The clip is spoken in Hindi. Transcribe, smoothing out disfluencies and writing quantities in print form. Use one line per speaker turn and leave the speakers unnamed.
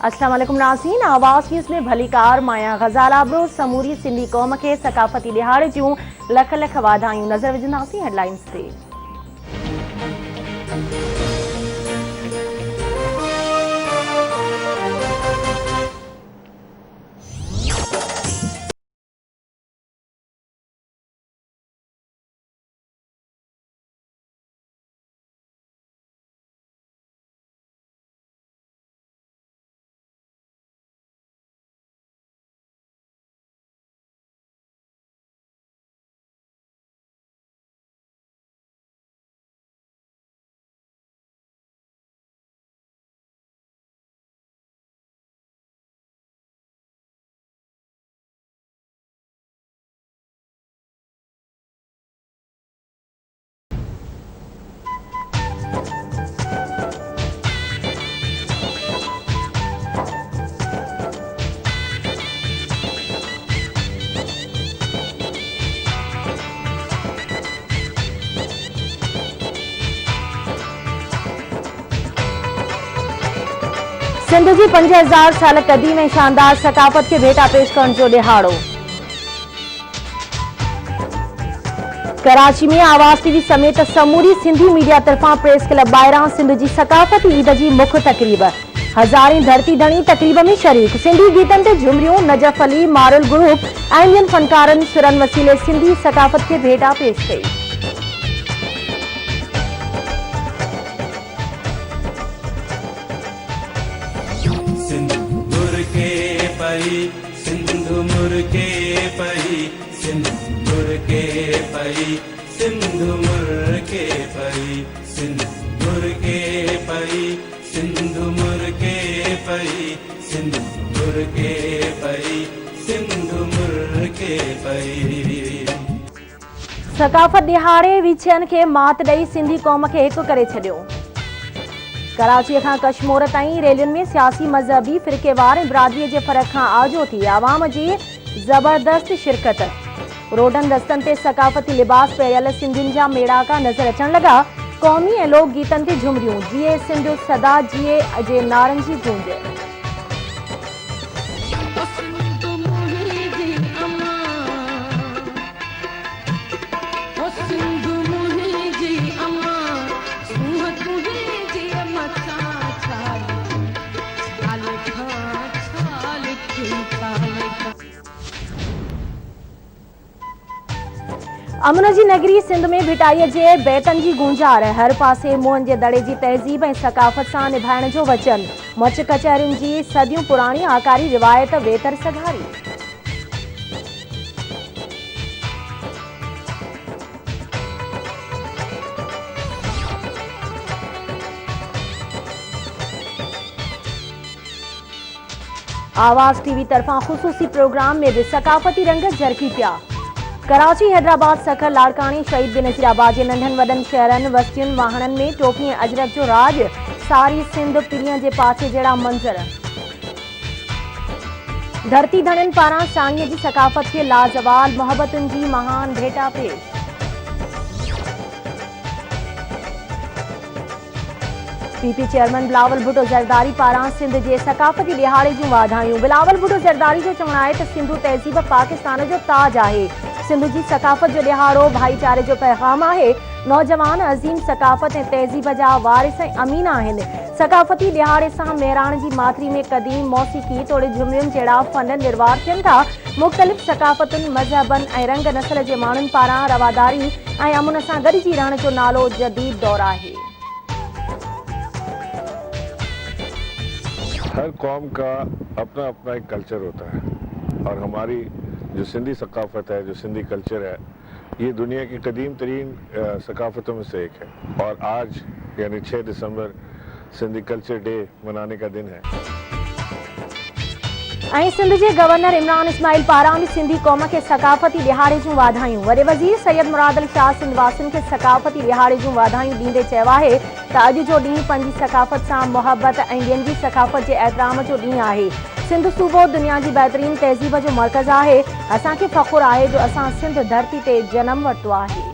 अस्सलाम वालेकुम नाज़रीन, आवाज़ न्यूज़ में भलीकार माया ग़ज़ाल आबरो समूरी सिंधी क़ौम के सकाफ़ती दिहाड़े जूं लख लख वाधायूं। नज़र विझंदासीं हेडलाइंस ते। सिंध जी 5000 साल क़दीम ऐं शानदार सकाफ़त के भेटा पेश करण जो दिहाड़ो। कराची में आवाज़ टीवी समेत समूरी सिंधी मीडिया तरफां प्रेस क्लब ॿाहिरां सिंध जी सकाफ़ती ईद जी मुख्य तक़रीब। हज़ारें धरती धणी तक़रीब में शरीक। सिंधी गीतनि ते झुमरियूं, नजफ अली, मारुल ग्रुप ऐं ॿियनि फ़नकारनि सुरनि वसीले सिंधी सकाफ़त के भेटा पेश कई।
सिंधु मुर्के पई, सिंधु मुर्के पई, सिंधु मुर्के पई, सिंधु मुर्के पई, सिंधु मुर्के पई, सिंधु मुर्के पई, सिंधु मुर्के पई।
सकाफ़त दिहाड़े विछयनि खे मात ॾेई सिंधी क़ौम खे हिकु करे छॾियो। कराची खां कश्मीर ताईं रैलियुनि में सियासी मज़हबी फ़िरक़ेवार ऐं बिरादरीअ जे फ़र्क़ खां आजो थी आवाम जी ज़बरदस्त शिरकत। रोडनि रस्तनि ते सकाफ़ती लिबास पहिरियल सिंधियुनि जा मेड़ाका नज़र अचण लॻा। क़ौमी ऐं लोक गीतनि ते झुमरियूं, जिए सिंध सदा जिए जे नारनि जी गूंज। अमन जी नगरी सिंध में भिटाईअ जे बैतनि जी गूंजार। हर पासे मुंहनि जे दड़े जी तहज़ीब ऐं सकाफ़त सां निभाइण जो वचन। मच कचहरियुनि जी सदियूं पुराणी आकारी रिवायत वेतर सघारी। आवाज़ टीवी तरफां ख़ुसूसी प्रोग्राम में भी सकाफ़ती रंग झरकी पिया। कराची, हैदराबाद, सखर, लाड़कानी, शहीद बेनज़ीराबाद जे नंढनि वॾनि शहरनि वस्तियुनि वाहणनि में टोपी ऐं अजरक जो राज। सारी सिंध पीढ़ीअ जे पासे जहिड़ा मंज़र। धरती धणियुनि पारां साईंअ जी सकाफ़त खे लाजवाल मोहबतुनि जी महान भेटा पेश। पीपी चेयरमैन बिलावल भुट्टो ज़रदारी पारां सिंध जे सकाफ़ती दिहाड़े जूं वाधायूं। बिलावल भुट्टो ज़रदारी जो चवणु आहे त सिंधु तहज़ीब पाकिस्तान जो ताज आहे। सिंध जी सकाफ़त जो दिहाड़ो भाईचारे जो पैगाम आहे। नौजवान अज़ीम सकाफ़त ऐं तहज़ीब जा वारिस ऐं अमीन आहिनि। सकाफ़ती दिहाड़े सां मेराण जी माथिरी में क़दीम मौसीक़ी तोड़े झुमरियुनि जहिड़ा फ़न निर्वार थियनि था। मुख़्तलिफ़ सकाफ़तुनि, मज़हबनि ऐं रंग नस्ल जे माण्हुनि पारां रवादारी ऐं अमुन सां गॾिजी रहण जो नालो जदीद दौर आहे।
हर कौम का अपना अपना एक कल्चर होता है और हमारी जो सिंधी सकाफ़त है, जो सिंधी कल्चर है, ये दुनिया की कदीम तरीन सकाफ़तों में से एक है। और आज यानी 6 दिसंबर सिंधी कल्चर डे मनाने का दिन है।
सिंध के गवर्नर इमरान इस्माइल पारां भी सिंधी कौम के सकाफ़ती दिहाड़े जूं वाधायूं। वॾे वज़ीर सैयद मुराद अली शाह सिंध वासियुनि खे सकाफ़ती दिहाड़े जूं वाधायूं ॾींदे चयो आहे त अॼु जो ॾींहुं पंहिंजी सकाफ़त सां मुहबत ऐं ॿियनि जी सकाफ़त जे एहतराम जो ॾींहुं आहे। सिंध सूबो दुनिया जी बहितरीन तहज़ीब जो मर्कज़ आहे। असांखे फ़ख़ुरु आहे जो असां सिंध धरती ते जनम वरितो आहे।